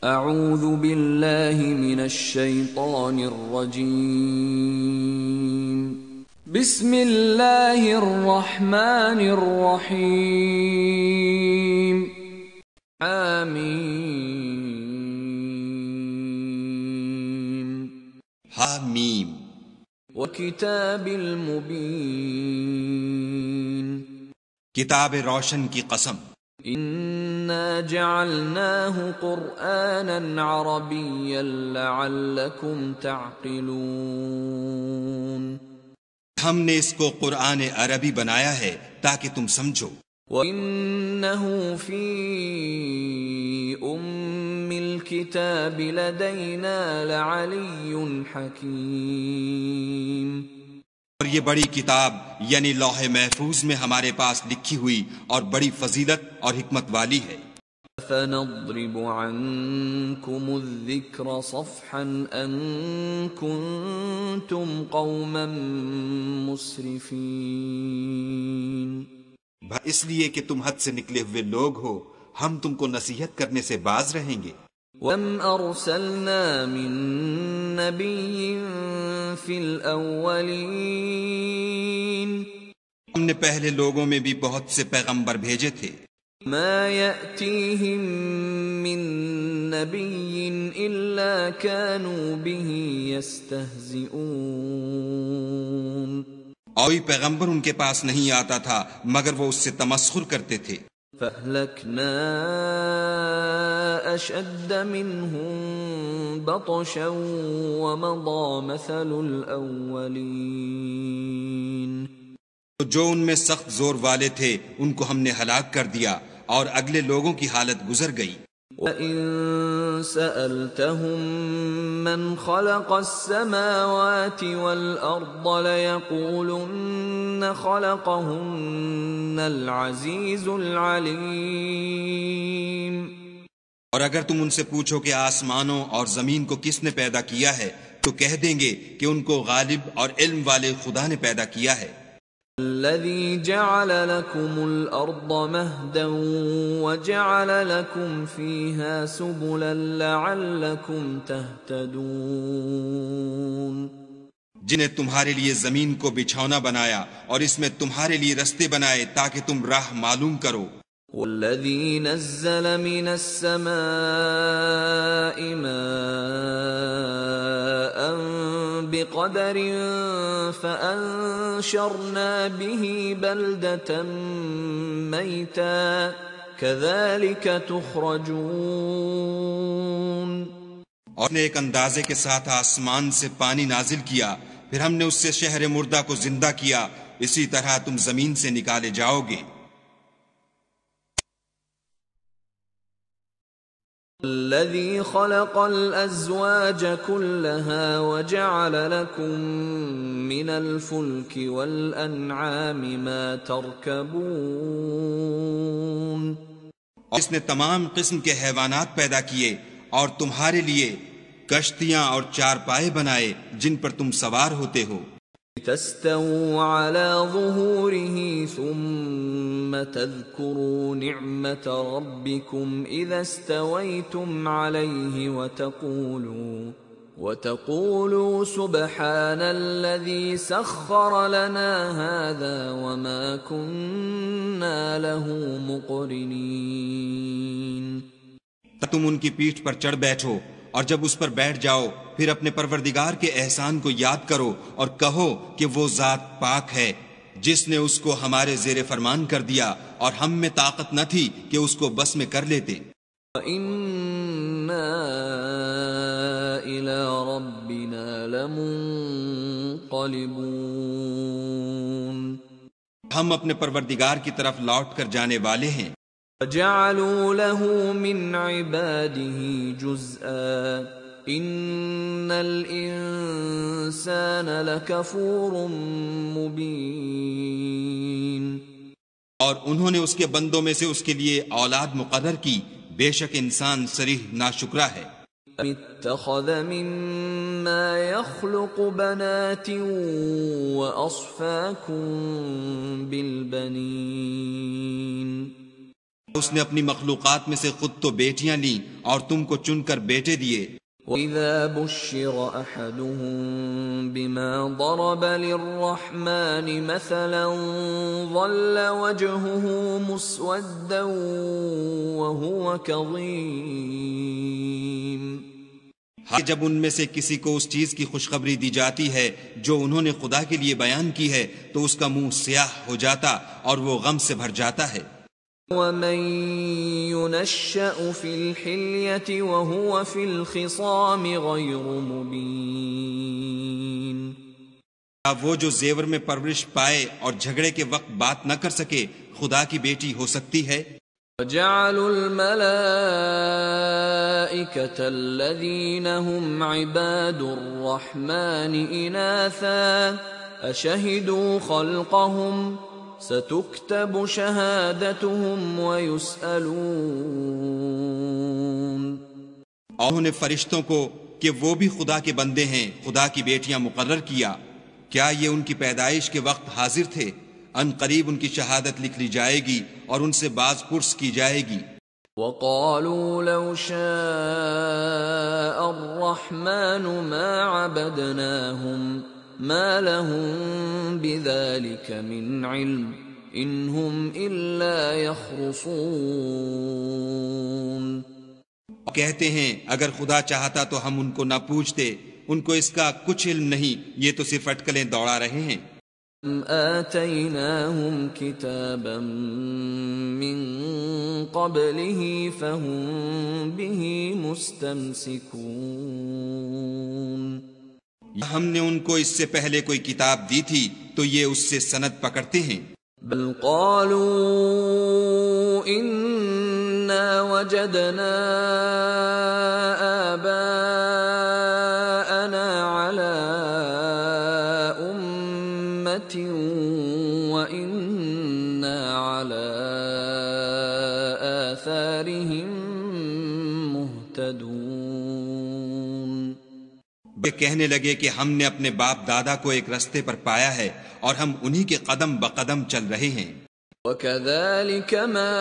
اعوذ باللہ من الشیطان الرجیم بسم اللہ الرحمن الرحیم آمین حامیم وکتاب المبین کتاب روشن کی قسم اِنَّا جَعَلْنَاهُ قُرْآنًا عَرَبِيًّا لَعَلَّكُمْ تَعْقِلُونَ ہم نے اس کو قرآن عربی بنایا ہے تاکہ تم سمجھو۔ وَإِنَّهُ فِي أُمِّ الْكِتَابِ لَدَيْنَا لَعَلِيٌّ حَكِيمٌ، اور یہ بڑی کتاب یعنی لوح محفوظ میں ہمارے پاس لکھی ہوئی اور بڑی فضیلت اور حکمت والی ہے۔ فَنَضْرِبُ عَنْكُمُ الذِّكْرَ صَفْحًا أَن كُنتُمْ قَوْمًا مُسْرِفِينَ، اس لیے کہ تم حد سے نکلے ہوئے لوگ ہو، ہم تم کو نصیحت کرنے سے باز رہیں گے۔ وَكَمْ أَرْسَلْنَا مِن نَّبِيٍّ فِي الْأَوَّلِينَ، ہم نے پہلے لوگوں میں بھی بہت سے پیغمبر بھیجے تھے، مَا يَأْتِيهِم مِّن نَّبِيٍّ إِلَّا كَانُوا بِهِ يَسْتَهْزِئُونَ، کوئی پیغمبر ان کے پاس نہیں آتا تھا مگر وہ اس سے تمسخر کرتے تھے۔ فَأَهْلَكْنَا أَشَدَّ مِنْهُم بَطْشًا وَمَضَىٰ مَثَلُ الْأَوَّلِينَ، تو جو ان میں سخت زور والے تھے ان کو ہم نے ہلاک کر دیا اور اگلے لوگوں کی حالت گزر گئی۔ وَإِن سَأَلْتَهُم مَّنْ خَلَقَ السَّمَاوَاتِ وَالْأَرْضَ لَيَقُولُنَّ خَلَقَهُنَّ الْعَزِيزُ الْعَلِيمُ، اور اگر تم ان سے پوچھو کہ آسمانوں اور زمین کو کس نے پیدا کیا ہے تو کہہ دیں گے کہ ان کو غالب اور علم والے خدا نے پیدا کیا ہے۔ الَّذِي جَعَلَ لَكُمُ الْأَرْضَ مَهْدًا وَجَعَلَ لَكُمْ فِيهَا سُبُلًا لَعَلَّكُمْ تَهْتَدُونَ، جنہیں تمہارے لیے زمین کو بچھونا بنایا اور اس میں تمہارے لیے رستے بنائے تاکہ تم راہ معلوم کرو۔ وَالَّذِي نَزَّلَ مِنَ السَّمَاءِ مَاءً بِقَدَرٍ فَأَنشَرْنَا بِهِ بَلْدَةً مَّيْتًا كَذَلِكَ تُخْرَجُونَ، اور نے ایک اندازے کے ساتھ آسمان سے پانی نازل کیا، پھر ہم نے اس سے شہر مردہ کو زندہ کیا، اسی طرح تم زمین سے نکالے جاؤ گے۔ الَّذِي خَلَقَ الْأَزْوَاجَ كُلَّهَا وَجَعَلَ لَكُم مِّنَ الْفُلْكِ وَالْأَنْعَامِ مَا تَرْكَبُونَ، اور اس نے تمام قسم کے حیوانات پیدا کیے اور تمہارے لیے کشتیاں اور چارپائے بنائے جن پر تم سوار ہوتے ہو، لِتَسْتَوُوا عَلَى ظُهُورِهِ ثُمَّ تَذْكُرُوا نِعْمَةَ رَبِّكُمْ إِذَا اسْتَوَيْتُمْ عَلَيْهِ وَتَقُولُوا سُبْحَانَ الَّذِي سَخَّرَ لَنَا هَٰذَا وَمَا كُنَّا لَهُ مُقْرِنِينَ۔ تم ان کی پیٹھ پر چڑھ بیٹھو اور جب اس پر بیٹھ جاؤ پھر اپنے پروردگار کے احسان کو یاد کرو اور کہو کہ وہ ذات پاک ہے جس نے اس کو ہمارے زیر فرمان کر دیا اور ہم میں طاقت نہ تھی کہ اس کو بس میں کر لیتے۔ وَإِنَّا إِلَىٰ رَبِّنَا لَمُنقَلِبُونَ، ہم اپنے پروردگار کی طرف لوٹ کر جانے والے ہیں۔ وَجَعَلُوا لَهُ مِنْ عِبَادِهِ جُزْءًا إِنَّ الْإِنسَانَ لَكَفُورٌ مُبِينٌ، اور انہوں نے اس کے بندوں میں سے اس کے لیے اولاد مقرر کی، بے شک انسان صریح ناشکرا ہے۔ اتخذ مما يخلق بنات وأصفاكم بالبنين، اس نے اپنی مخلوقات میں سے خود تو بیٹیاں لیں اور تم کو چن کر بیٹے دیے۔ وَإِذَا بُشِّرَ أَحَدُهُم بِمَا ضَرَبَ لِلرَّحْمَنِ مَثَلًا ظَلَّ وَجْهُهُ مُسْوَدًّا وَهُوَ كَظِيمٌ۔ جب ان میں سے کسی کو اس چیز کی خوشخبری دی جاتی ہے جو انہوں نے خدا کے لیے بیان کی ہے تو اس کا منہ سیاہ ہو جاتا اور وہ غم سے بھر جاتا ہے۔ وَمَن يُنَشَّأُ فِي الْحِلْيَةِ وَهُوَ فِي الْخِصَامِ غَيْرُ مُبِينٍ۔ وہ جو زیور میں پرورش پائے اور جھگڑے کے وقت بات نہ کر سکے خدا کی بیٹی ہو سکتی ہے۔ وَجَعَلُوا الْمَلَائِكَةَ الَّذِينَ هُمْ عِبَادُ الرَّحْمَنِ إِنَاثًا أَشَهِدُوا خَلْقَهُمْ سَتُكْتَبُ شَهَادَتُهُمْ وَيُسْأَلُونَ۔ اور انہوں نے فرشتوں کو کہ وہ بھی خدا کے بندے ہیں خدا کی بیٹیاں مقرر کیا، کیا یہ ان کی پیدائش کے وقت حاضر تھے؟ ان قریب ان کی شہادت لکھ لی جائے گی اور ان سے باز پرس کی جائے گی۔ وَقَالُوا لَوْ شَاءَ الرَّحْمَنُ مَا عَبَدْنَاهُمْ مَا لَهُم بِذَلِكَ مِنْ عِلْمٍ إِنْ هُمْ إِلَّا يَخْرُصُونَ۔ کہتے ہیں اگر خدا چاہتا تو ہم ان کو نہ پوچھتے، ان کو اس کا کچھ علم نہیں، یہ تو صرف اٹکلیں دوڑا رہے ہیں۔ آتَيْنَاهُمْ كِتَابًا مِّن قَبْلِهِ فَهُمْ بِهِ مُسْتَمْسِكُونَ۔ ہم نے ان کو اس سے پہلے کوئی کتاب دی تھی تو یہ اس سے سند پکڑتے ہیں۔ بل قالوا إِنَّا وَجَدْنَا آبَاءَنَا عَلَىٰ أُمَّةٍ وَإِنَّا عَلَىٰ آثَارِهِم مُهْتَدُونَ۔ یہ کہنے لگے کہ ہم نے اپنے باپ دادا کو ایک رستے پر پایا ہے اور ہم انہی کے قدم بقدم چل رہے ہیں۔ وَكَذَلِكَ مَا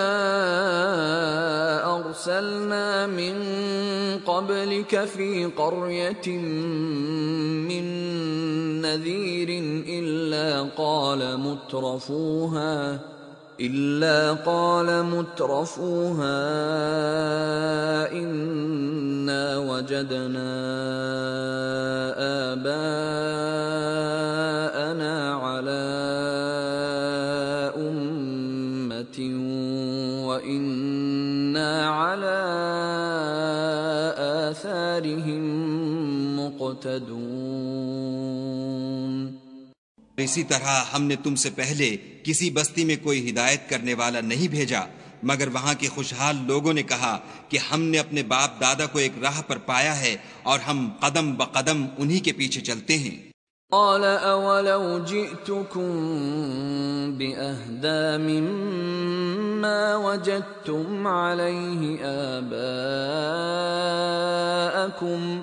أَرْسَلْنَا مِن قَبْلِكَ فِي قَرْيَةٍ مِّن نَّذِيرٍ إِلَّا قَالَ مُتْرَفُوهَا إِنَّا وَجَدْنَا آبَاءَنَا عَلَىٰ أُمَّةٍ وَإِنَّا عَلَىٰ آثَارِهِم مُقْتَدُونَ۔ اسی طرح ہم نے تم سے پہلے کسی بستی میں کوئی ہدایت کرنے والا نہیں بھیجا مگر وہاں کے خوشحال لوگوں نے کہا کہ ہم نے اپنے باپ دادا کو ایک راہ پر پایا ہے اور ہم قدم بقدم انہی کے پیچھے چلتے ہیں۔ قال اولو جئتكم بأهدى مما وجدتم عليه آباءكم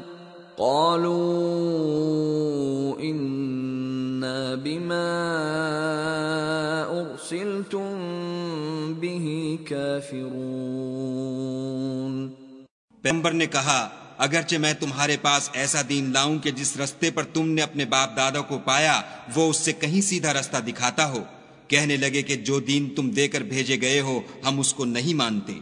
قالوا إنا بما أرسلتم به كافرون۔ پیغمبر نے کہا اگرچہ میں تمہارے پاس ایسا دین لاؤں کہ جس رستے پر تم نے اپنے باپ دادا کو پایا وہ اس سے کہیں سیدھا رستہ دکھاتا ہو، کہنے لگے کہ جو دین تم دے کر بھیجے گئے ہو ہم اس کو نہیں مانتے۔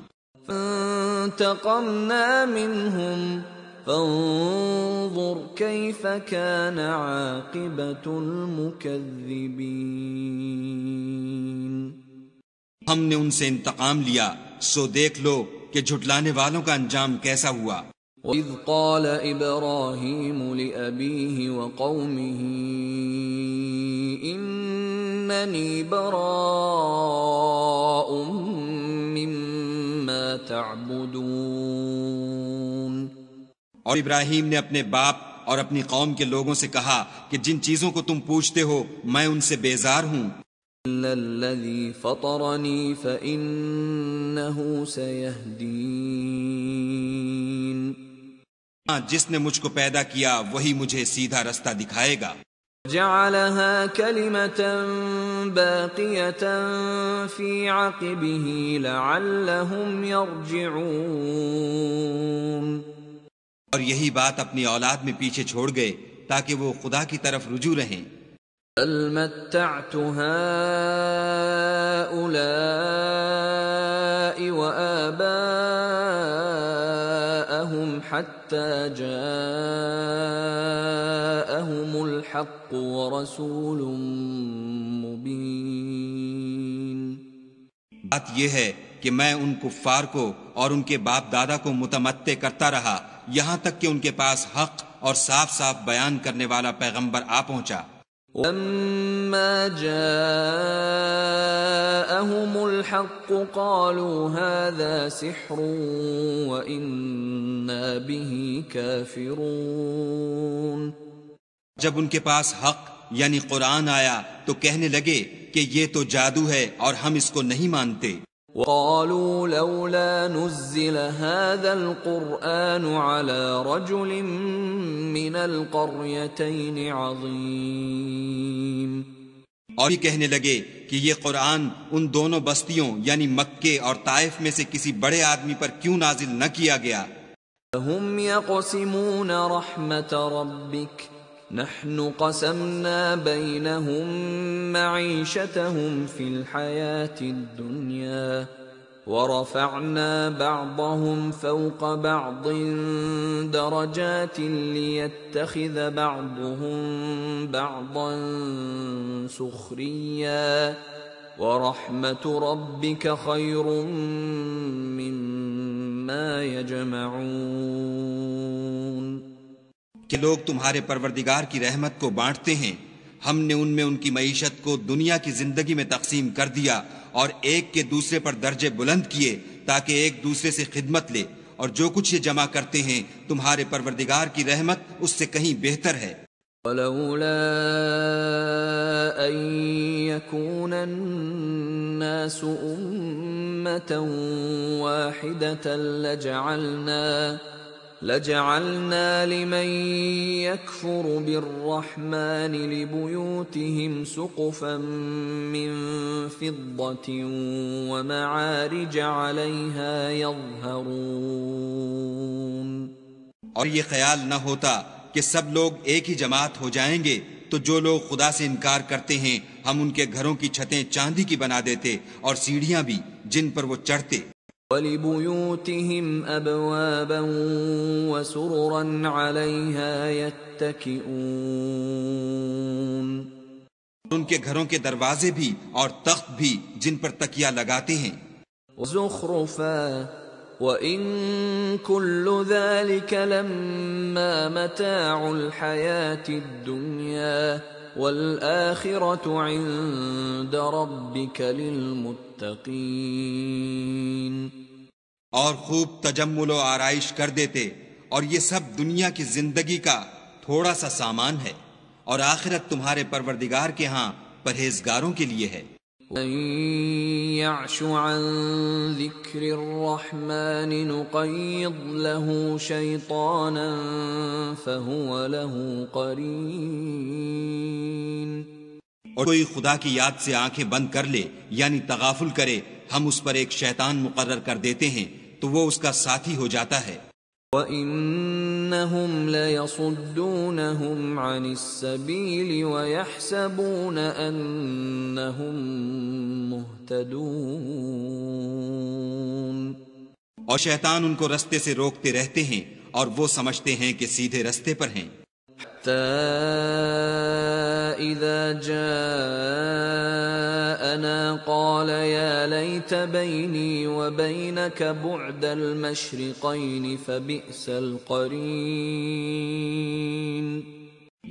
فانتقمنا منهم فانظر كيف كان عاقبة المكذبين۔ ہم نے ان سے انتقام لیا سو دیکھ لو کہ جھٹلانے والوں کا انجام کیسا ہوا۔ وَإِذْ قَالَ إِبْرَاهِيمُ لِأَبِيهِ وَقَوْمِهِ إِنَّنِي بَرَاءٌ مِّمَّا تَعْبُدُونَ۔ اور ابراہیم نے اپنے باپ اور اپنی قوم کے لوگوں سے کہا کہ جن چیزوں کو تم پوچھتے ہو میں ان سے بیزار ہوں، إِلَّا الَّذِي فَطَرَنِي فَإِنَّهُ سَيَهْدِينِ۔ جس نے مجھ کو پیدا کیا وہی مجھے سیدھا رستہ دکھائے گا۔ جعلها كلمة باقية في عقبه لعلهم يرجعون. اور یہی بات اپنی اولاد میں پیچھے چھوڑ گئے تاکہ وہ خدا کی طرف رجوع رہیں. بل متعت هؤلاء وآباءهم حتى جاءهم الحق ورسول مبين. بات یہ ہے کہ میں ان کفار کو اور ان کے باپ دادا کو متمتع کرتا رہا یہاں تک کہ ان کے پاس حق اور صاف صاف بیان کرنے والا پیغمبر آ پہنچا. لما جاءهم الحق قالوا هذا سحر وإنا به كافرون. جب ان کے پاس حق یعنی قرآن آیا تو کہنے لگے کہ یہ تو جادو ہے اور ہم اس کو نہیں مانتے. وقالوا لولا نزل هذا القرآن على رجل من القريتين عظيم. اور یہ کہنے لگے کہ یہ قرآن ان دونوں بستیوں یعنی مکے اور طائف میں سے کسی بڑے آدمی پر کیوں نازل نہ کیا گیا. هم يقسمون رحمة ربك نحن قسمنا بينهم معيشتهم في الحياة الدنيا ورفعنا بعضهم فوق بعض درجات ليتخذ بعضهم بعضا سخريا ورحمة ربك خير مما يجمعون. کہ لوگ تمہارے پروردگار کی رحمت کو بانٹتے ہیں. ہم نے ان میں ان کی معیشت کو دنیا کی زندگی میں تقسیم کر دیا اور ایک کے دوسرے پر درجے بلند کیے تاکہ ایک دوسرے سے خدمت لے، اور جو کچھ یہ جمع کرتے ہیں تمہارے پروردگار کی رحمت اس سے کہیں بہتر ہے. ولولا أن يكون الناس أمة واحدة لجعلنا لمن يكفر بالرحمن لبيوتهم سقفا من فضة ومعارج عليها يظهرون. اور یہ خیال نہ ہوتا کہ سب لوگ ایک ہی جماعت ہو جائیں گے تو جو لوگ خدا سے انکار کرتے ہیں ہم ان کے گھروں کی چھتیں چاندی کی بنا دیتے اور سیڑھیاں بھی جن پر وہ چڑھتے. وَلِبُيُوتِهِمْ أَبْوَابًا وَسُرُرًا عَلَيْهَا يَتَّكِئُونَ. ان کے گھروں کے دروازے بھی اور تخت بھی جن پر تکیہ لگاتے ہیں. وَزُخْرُفًا وَإِن كُلُّ ذَلِكَ لَمَّا مَتَاعُ الْحَيَاةِ الدُّنْيَا وَالْآخِرَةُ عِندَ رَبِّكَ لِلْمُتَّقِينَ. اور خوب تجمل و آرائش کر دیتے، اور یہ سب دنیا کی زندگی کا تھوڑا سا سامان ہے، اور آخرت تمہارے پروردگار کے ہاں پرہیزگاروں کے لیے ہے. من يعش عن ذكر الرحمن نقيض له شيطانا فهو له قرين. اور کوئی خدا کی یاد سے آنکھیں بند کر لے یعنی تغافل کرے، ہم اس پر ایک شیطان مقرر کر دیتے ہیں تو وہ اس کا ساتھی ہو جاتا ہے. وَإِنَّهُمْ لَيَصُدُّونَهُمْ عَنِ السَّبِيلِ وَيَحْسَبُونَ أَنَّهُمْ مُهْتَدُونَ. اور شیطان ان کو رستے سے روکتے رہتے ہیں اور وہ سمجھتے ہیں کہ سیدھے رستے پر ہیں. حَتَّى إِذَا جَاءَنَا قَالَ يَا لَيْتَ بَيْنِي وَبَيْنَكَ بُعْدَ الْمَشْرِقَيْنِ فَبِئْسَ الْقَرِينُ.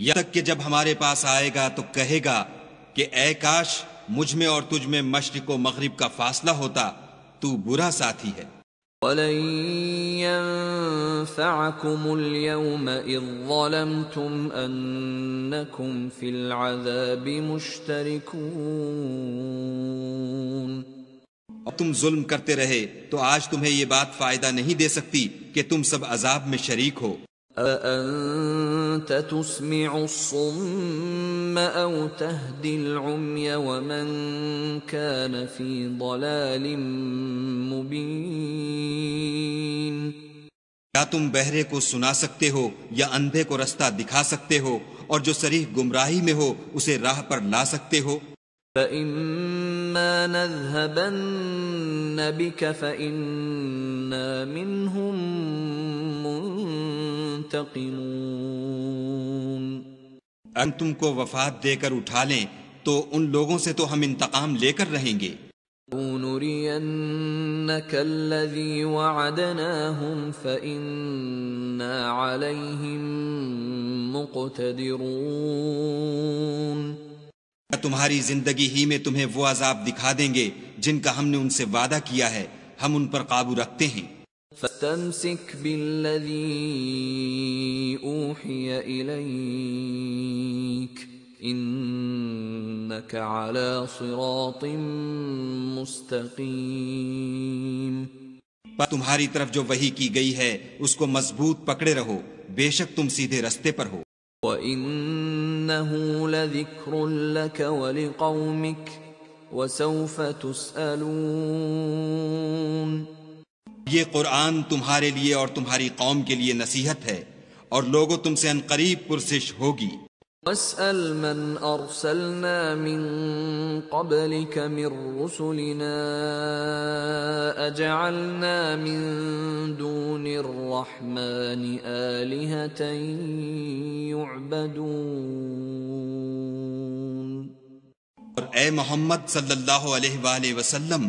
یہاں تک کہ جب ہمارے پاس آئے گا تو کہے گا کہ اے کاش مجھ میں اور تجھ میں مشرق و مغرب کا فاصلہ ہوتا، تو برا ساتھی ہے. وَلَن يَنفَعَكُمُ الْيَوْمَ إِذ ظَّلَمْتُمْ أَنَّكُمْ فِي الْعَذَابِ مُشْتَرِكُونَ. اور تم ظلم کرتے رہے تو آج تمہیں یہ بات فائدہ نہیں دے سکتی کہ تم سب عذاب میں شریک ہو. أأنت تسمع الصم أو تهدي العمي ومن كان في ضلال مبين کیا تم بہرے کو سنا سکتے ہو یا اندھے کو رستہ دکھا سکتے ہو اور جو صریح گمراہی میں ہو اسے راہ پر لا سکتے ہو؟ فَإِمَّا نَذْهَبَنَّ بِكَ فَإِنَّا مِنْهُمْ مُنْتَقِمُونَ اگر تم کو وفات دے کر اٹھا لیں تو ان لوگوں سے تو ہم انتقام لے کر رہیں گے۔ نُرِيَنَّكَ الَّذِي وَعَدْنَاهُمْ فَإِنَّا عَلَيْهِمْ مُقْتَدِرُونَ تمہاری زندگی ہی میں تمہیں وہ عذاب دکھا دیں گے جن کا ہم نے ان سے وعدہ کیا ہے، ہم ان پر قابو رکھتے ہیں۔ فَاسْتَمْسِكْ بِالَّذِي أُوحِيَ إِلَيْكَ إِنَّكَ عَلَى صِرَاطٍ مُسْتَقِيمٍ پر تمہاری طرف جو وحی کی گئی ہے اس کو مضبوط پکڑے رہو، بے شک تم سیدھے رستے پر ہو۔ وَإِنَّهُ لَذِكْرٌ لَكَ وَلِقَوْمِكَ وَسَوْفَ تُسْأَلُونَ یہ قرآن تمہارے لیے اور تمہاری قوم کے لیے نصیحت ہے اور لوگوں تم سے عنقریب پرسش ہوگی۔ وَاسْأَلْ مَنْ أَرْسَلْنَا مِن قَبْلِكَ مِن رُّسُلِنَا أَجَعَلْنَا مِن دُونِ الرَّحْمَنِ آلِهَةً يُعْبَدُونَ اور اے محمد صلی اللہ علیہ وآلہ وسلم،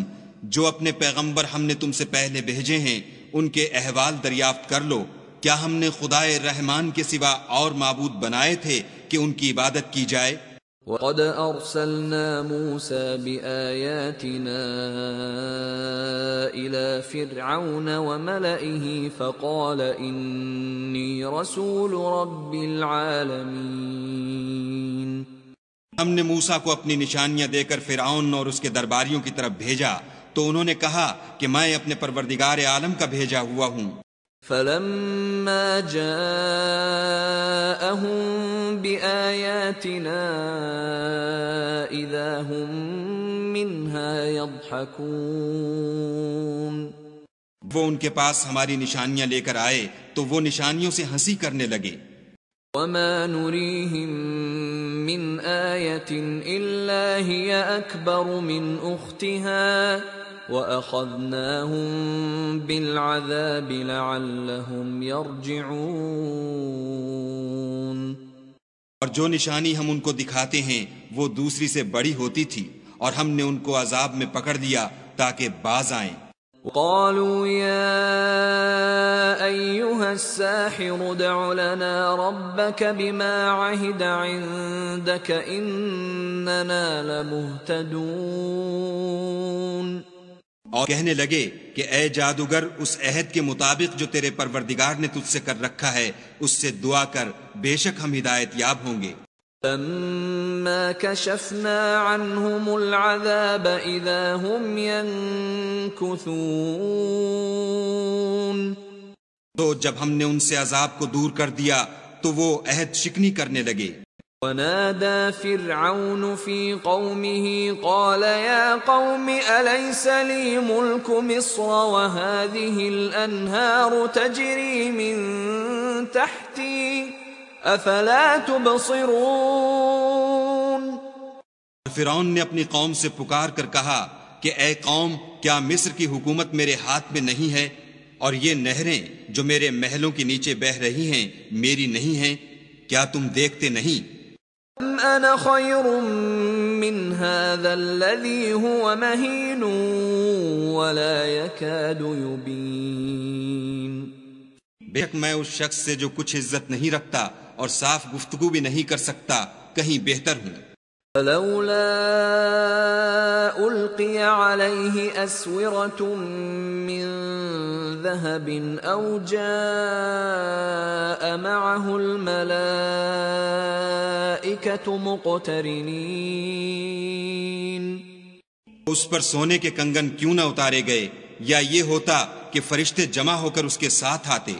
جو اپنے پیغمبر ہم نے تم سے پہلے بھیجے ہیں ان کے احوال دریافت کر لو، کیا ہم نے خدائے رحمان کے سوا اور معبود بنائے تھے کہ ان کی عبادت کی جائے؟ وَقَدْ أَرْسَلْنَا مُوسَى بِآيَاتِنَا إِلَى فِرْعَوْنَ وَمَلَئِهِ فَقَالَ إِنِّي رَسُولُ رَبِّ الْعَالَمِينَ ہم نے موسیٰ کو اپنی نشانیاں دے کر فرعون اور اس کے درباریوں کی طرف بھیجا تو انہوں نے کہا کہ میں اپنے پروردگار عالم کا بھیجا ہوا ہوں۔ فَلَمَّا جَاءَهُم بِآيَاتِنَا إِذَا هُم مِّنْهَا يَضْحَكُونَ وہ ان کے پاس ہماری نشانیاں لے کر آئے تو وہ نشانیوں سے ہنسی کرنے لگے۔ وَمَا نُرِيهِم مِّنْ آيَةٍ إِلَّا هِيَ أَكْبَرُ مِنْ أُخْتِهَا وَأَخَذْنَاهُمْ بِالْعَذَابِ لَعَلَّهُمْ يَرْجِعُونَ اور جو نشانی ہم ان کو دکھاتے ہیں وہ دوسری سے بڑی ہوتی تھی اور ہم نے ان کو عذاب میں پکڑ لیا تاکہ باز آئیں۔ قالوا يا أيها الساحر ادع لنا ربك بما عهد عندك إننا لمهتدون اور کہنے لگے کہ اے جادوگر اس عہد کے مطابق جو تیرے پروردگار نے تجھ سے کر رکھا ہے اس سے دعا کر، بے شک ہم ہدایت یاب ہوں گے۔ فَلَمَّا كَشَفْنَا عَنْهُمُ الْعَذَابَ إِذَا هُمْ يَنكُثُونَ تو جب ہم نے ان سے عذاب کو دور کر دیا تو وہ عہد شکنی کرنے لگے۔ وَنَادَى فِرْعَوْنُ فِي قَوْمِهِ قَالَ يَا قَوْمِ أَلَيْسَ لِي مُلْكُ مِصْرَ وَهَٰذِهِ الْأَنْهَارُ تَجْرِي مِن تَحْتِي افلا تبصرون فرعون نے اپنی قوم سے پکار کر کہا کہ اے قوم، کیا مصر کی حکومت میرے ہاتھ میں نہیں ہے اور یہ نہریں جو میرے محلوں کے نیچے بہہ رہی ہیں میری نہیں ہیں؟ کیا تم دیکھتے نہیں؟ ام انا خیر من هذا الذي هو مهين ولا يكاد يبين بے شک میں اس شخص سے جو کچھ عزت نہیں رکھتا اور صاف گفتگو بھی نہیں کر سکتا کہیں بہتر ہوں۔ فلولا القي عليه اسوره من ذهب او جاء معه الملائكه مقترنين اس پر سونے کے کنگن کیوں نہ اتارے گئے، یا یہ ہوتا کہ فرشتے جمع ہو کر اس کے ساتھ آتے۔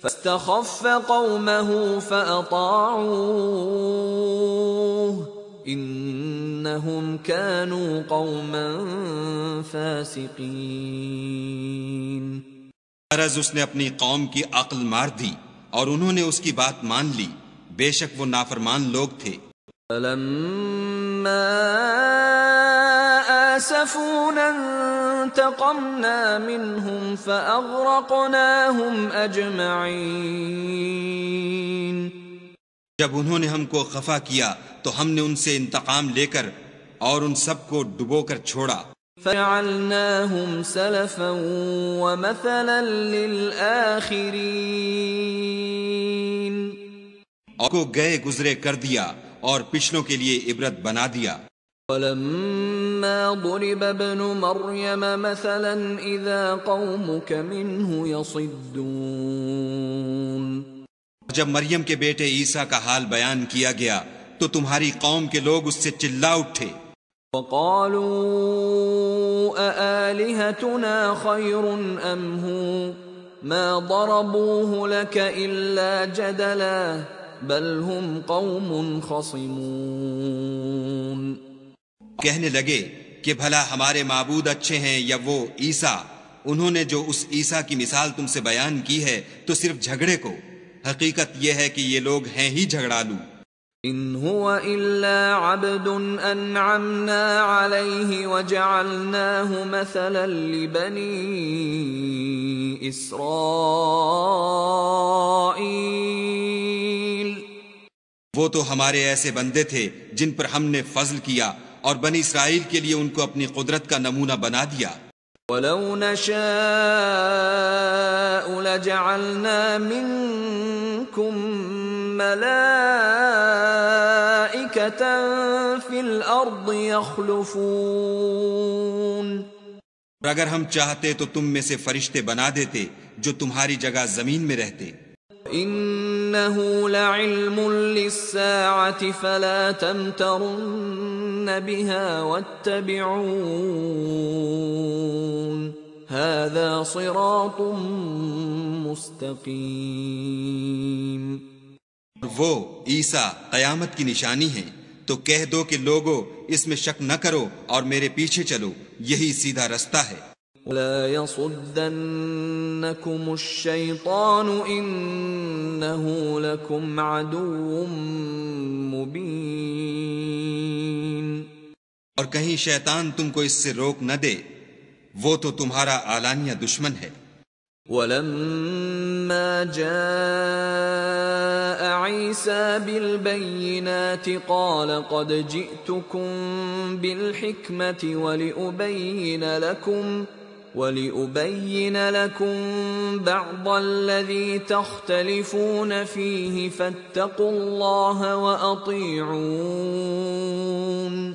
فاستخف قومه فأطاعوه إنهم كانوا قوما فاسقين. غرض اس نے اپنی قوم کی عقل مار دی اور انہوں نے اس کی بات مان لی، بے شک وہ نافرمان لوگ تھے. فلما آسفونا انتقمنا منهم فأغرقناهم أجمعين. جب انہوں نے ہم کو خفا کیا تو ہم نے ان سے انتقام لے کر اور ان سب کو ڈبو کر چھوڑا. فجعلناهم سلفا ومثلا للآخرين. اور کو گئے گزرے کر دیا اور پچھلوں کے لیے عبرت بنا دیا. وَلَمَّا ضُرِبَ ابْنُ مَرْيَمَ مَثَلًا إِذَا قَوْمُكَ مِنْهُ يَصِدُّونَ. جب مریم کے بیٹے عیسیٰ کا حال بیان کیا گیا تو تمہاری قوم کے لوگ اس سے چلا اٹھے. وَقَالُوا أَآلِهَتُنَا خَيْرٌ أَمْ هُوَ مَا ضَرَبُوهُ لَكَ إِلَّا جَدَلًا بَلْ هُمْ قَوْمٌ خَصِمُونَ. کہنے لگے کہ بھلا ہمارے معبود اچھے ہیں یا وہ عیسیٰ؟ انہوں نے جو اس عیسیٰ کی مثال تم سے بیان کی ہے تو صرف جھگڑے کو. حقیقت یہ ہے کہ یہ لوگ ہیں ہی جھگڑالو. ان هو الا عبد انعمنا عليه وجعلناه مثلا لبني اسرائيل. وہ تو ہمارے ایسے بندے تھے جن پر ہم نے فضل کیا اور بنی اسرائیل کے لیے ان کو اپنی قدرت کا نمونہ بنا دیا. وَلَوْ نَشَاءُ لَجَعَلْنَا مِنْكُمْ مَلَائِكَةً فِي الْأَرْضِ يَخْلُفُونَ. اور اگر ہم چاہتے تو تم میں سے فرشتے بنا دیتے جو تمہاری جگہ زمین میں رہتے. إِنَّهُ لَعِلْمٌ لِلسَّاعَةِ فَلَا تَمْتَرُنَّ بِهَا وَاتَّبِعُونَ هَذَا صِرَاطٌ مُسْتَقِيمٌ. وہ عیسیٰ قیامت کی نشانی ہیں تو کہہ دو کہ لوگو اس میں شک نہ کرو اور میرے پیچھے چلو، یہی سیدھا رستہ ہے. وَلَا يَصُدَّنَّكُمُ الشَّيْطَانُ إِنَّهُ لَكُمْ عَدُوٌّ مُبِينٌ. اور کہیں شیطان تم کو اس سے روک نہ دے، وہ تو تمہارا اعلانیہ دشمن ہے. وَلَمَّا جَاءَ عِيسَى بِالْبَيِّنَاتِ قَالَ قَدْ جِئْتُكُمْ بِالْحِكْمَةِ وَلِأُبَيِّنَ لَكُمْ بَعْضَ الَّذِي تَخْتَلِفُونَ فِيهِ فَاتَّقُوا اللَّهَ وَأَطِيعُونِ.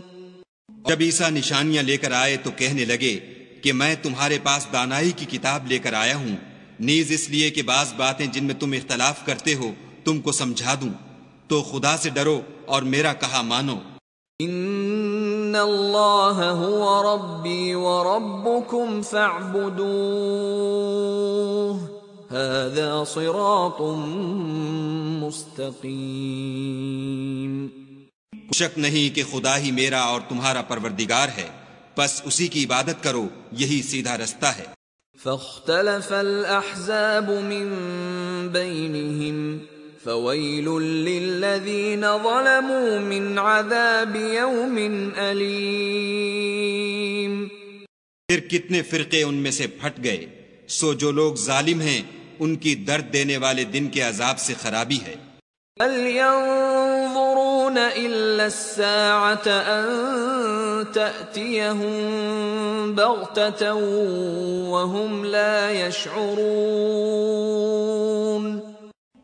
جب عیسیٰ نشانیاں لے کر آئے تو کہنے لگے کہ میں تمہارے پاس دانائی کی کتاب لے کر آیا ہوں، نیز اس لیے کہ بعض باتیں جن میں تم اختلاف کرتے ہو تم کو سمجھا دوں، تو خدا سے ڈرو اور میرا کہا مانو. ان اللہ هو ربی وربکم فاعبدوه هذا صراط مستقیم. شک نہیں کہ خدا ہی میرا اور تمہارا پروردگار ہے، پس اسی کی عبادت کرو، یہی سیدھا رستہ ہے. فاختلف الاحزاب من بینہم فویل للذین ظلموا من عذاب یوم علیم. پھر کتنے فرقے ان میں سے پھٹ گئے، سو جو لوگ ظالم ہیں ان کی درد دینے والے دن کے عذاب سے خرابی ہے. هل ينظرون إلا الساعة أن تأتيهم بغتة وهم لا يشعرون.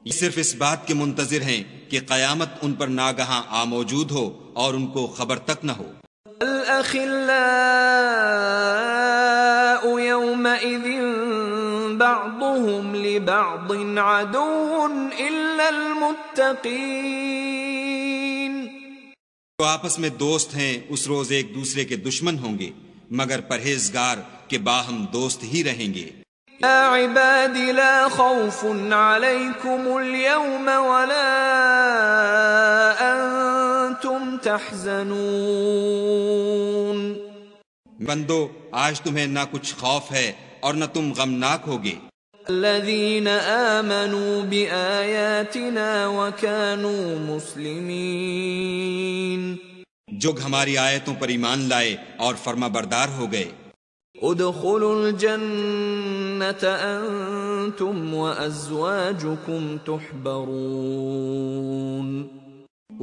یہ صرف اس بات کے منتظر ہیں کہ قیامت ان پر ناگہاں موجود ہو اور ان کو خبر تک نہ ہو. الأخلاء يومئذ بعضهم لبعض عدو إلا المتقين. تو آپس میں دوست ہیں اس روز ایک دوسرے کے دشمن ہوں گے مگر پرہیزگار کے باہم دوست ہی رہیں گے. يا عباد لا خوف عليكم اليوم ولا أنتم تحزنون. بندو آج تمہیں نہ کچھ خوف ہے اور نہ تم غمناک ہوگے. الذين آمنوا بآياتنا وكانوا مسلمين. جو ہماری آیتوں پر ایمان لائے اور فرما بردار ہو گئے. ادخلوا الجنة أنتم وأزواجكم تحبرون.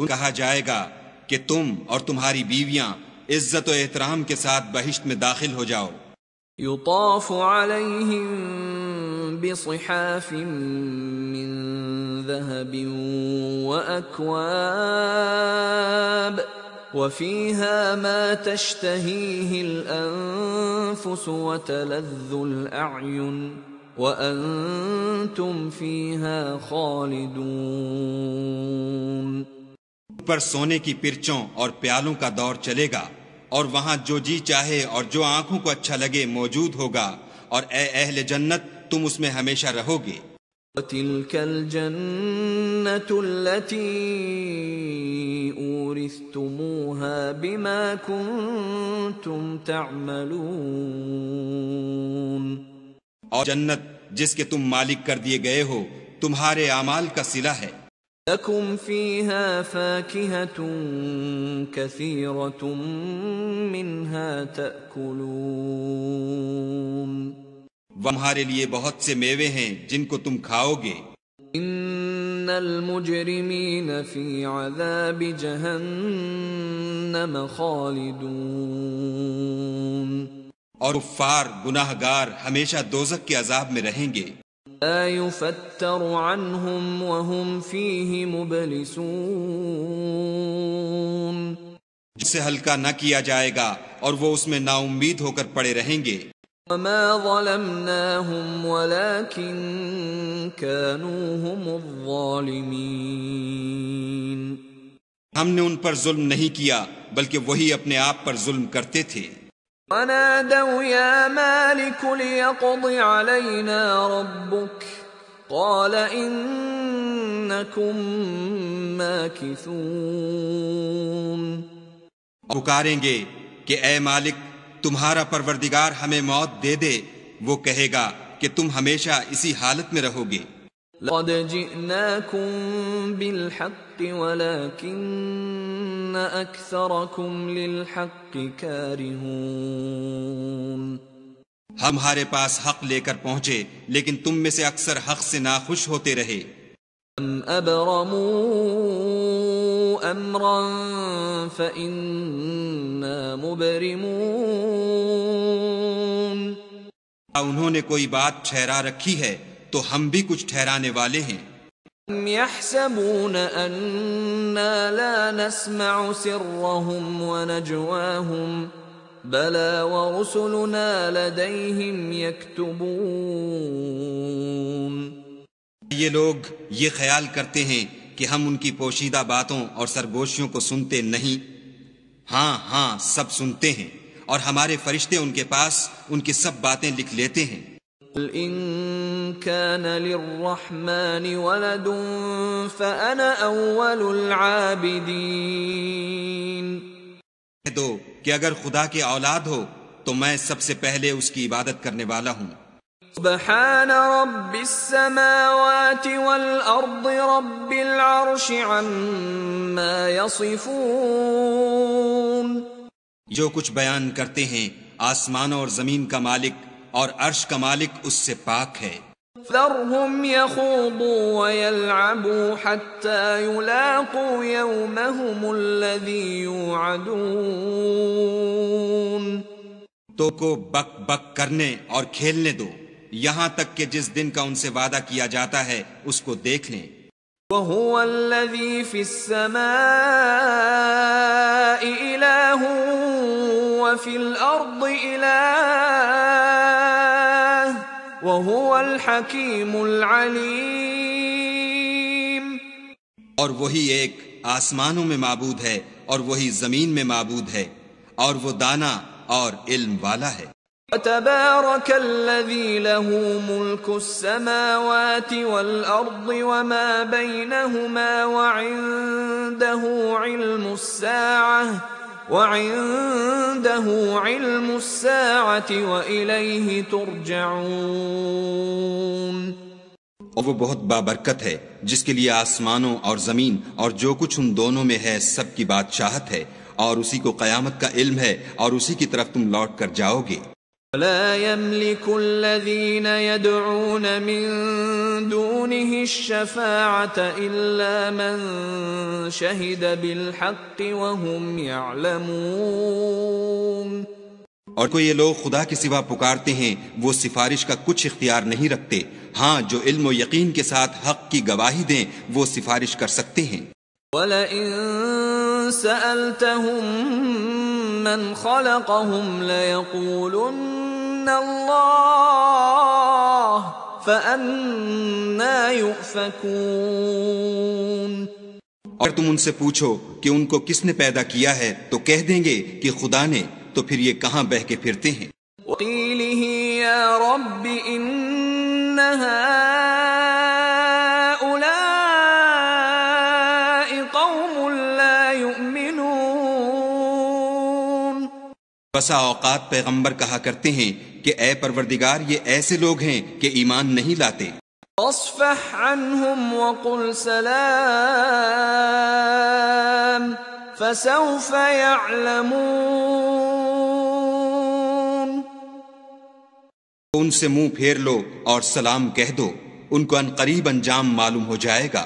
کہا جائے گا کہ تم اور تمہاری بیویاں عزت و احترام کے ساتھ بہشت میں داخل ہو جاؤ. يطاف عليهم بصحاف من ذهب وأكواب وفيها ما تشتهيه الأنفس وتلذ الأعين وأنتم فيها خالدون. پر سونے کی پرچوں اور پیالوں کا دور چلے گا اور وہاں جو جی چاہے اور جو آنکھوں کو اچھا لگے موجود ہوگا اور اے اہل جنت تم اس میں ہمیشہ رہو گے. وَتِلْكَ الْجَنَّةُ الَّتِي أُورِثْتُمُوهَا بِمَا كُنْتُمْ تَعْمَلُونَ. اور جنت جس کے تم مالک کر دیے گئے ہو تمہارے اعمال کا صلہ ہے. لَكُمْ فِيهَا فَاكِهَةٌ كَثِيرَةٌ مِّنْهَا تَأْكُلُونَ. تمہارے لیے بہت سے میوے ہیں جن کو تم کھاؤ گے. إِنَّ الْمُجْرِمِينَ فِي عَذَابِ جَهَنَّمَ خَالِدُونَ. اور کفار گناہ گار ہمیشہ دوزخ کے عذاب میں رہیں گے. لا يفتر عنهم وهم فيه مبلسون. جس سے ہلکا نہ کیا جائے گا اور وہ اس میں نا امید ہو کر پڑے رہیں گے. وما ظلمناهم ولكن كانوا هم الظالمين. ہم نے ان پر ظلم نہیں کیا بلکہ وہی اپنے آپ پر ظلم کرتے تھے. ونادوا يا مالك ليقض علينا ربك قال إنكم ماكثون. پکاریں گے کہ اے مالک تمہارا پروردگار ہمیں موت دے دے. وہ کہے گا کہ تم ہمیشہ اسی حالت میں رہو گے. لقد جئناكم بالحق ولكن أكثركم للحق كارهون. ہم ہمارے پاس حق لے کر پہنچے لیکن تم میں سے اکثر حق سے ناخوش ہوتے رہے. ام ابرموا امرا فإنا مبرمون. انہوں نے کوئی بات ٹھہرا رکھی ہے تو ہم بھی کچھ ٹھہرانے والے ہیں. ام يحسبون أنا لا نسمع سرهم ونجواهم بلى ورسلنا لديهم يكتبون. یہ لوگ یہ خیال کرتے ہیں کہ ہم ان کی پوشیدہ باتوں اور سرگوشیوں کو سنتے نہیں. ہاں ہاں سب سنتے ہیں اور ہمارے فرشتے ان کے پاس ان کی سب باتیں لکھ لیتے ہیں. قل إن كان للرحمن ولد فأنا أول العابدين. کہہ دو کہ اگر خدا کی اولاد ہو تو میں سب سے پہلے اس کی عبادت کرنے والا ہوں. سبحان رب السماوات والأرض رب العرش عما يصفون. جو کچھ بیان کرتے ہیں آسمانوں اور زمین کا مالک اور عرش کا مالک اس سے پاک ہے. ذرهم يخوضوا ويلعبوا حتى يلاقوا يومهم الذي يوعدون. تو کو بک بک کرنے اور کھیلنے دو یہاں تک کہ جس دن کا ان سے وعدہ کیا جاتا ہے اس کو دیکھ لیں. وَهُوَ الَّذِي فِي السَّمَاءِ إِلَٰهٌ وَفِي الْأَرْضِ إِلَٰهٌ وَهُوَ الْحَكِيمُ الْعَلِيمُ. اور وہی ایک آسمانوں میں معبود ہے اور وہی زمین میں معبود ہے اور وہ دانا اور علم والا ہے. وتبارك الذي له ملك السماوات والأرض وما بينهما وعنده علم الساعة وإليه ترجعون۔ اور وہ بہت بابرکت ہے جس کے لیے آسمانوں اور زمین اور جو کچھ ان دونوں میں ہے سب کی بادشاہت ہے، اور اسی کو قیامت کا علم ہے، اور اسی کی طرف تم لوٹ کر جاؤ گے۔ ولا يملك الذين يدعون من دونه الشفاعة إلا من شهد بالحق وهم يعلمون۔ اور کوئی یہ لوگ خدا کے سوا پکارتے ہیں وہ سفارش کا کچھ اختیار نہیں رکھتے، ہاں جو علم و یقین کے ساتھ حق کی گواہی دیں وہ سفارش کر سکتے ہیں۔ وَلَئِن سَأَلْتَهُم مَّنْ خَلَقَهُمْ لَيَقُولُنَّ اللَّهُ فَأَنَّىٰ يُؤْفَكُونَ۔ اور تم ان سے پوچھو کہ ان کو کس نے پیدا کیا ہے تو کہہ دیں گے کہ خدا نے، تو پھر یہ کہاں بہہ کے پھرتے ہیں۔ وَقِيلِهِ يَا رَبِّ إِنَّ هَٰؤُلَاءِ قَوْمٌ لَّا يُؤْمِنُونَ۔ بسا اوقات پیغمبر کہا کرتے ہیں کہ اے پروردگار یہ ایسے لوگ ہیں کہ ایمان نہیں لاتے۔ فاصفح عنهم وقل سلام فسوف يعلمون۔ ان سے منہ پھیر لو اور سلام کہہ دو، ان کو ان قریب انجام معلوم ہو جائے گا۔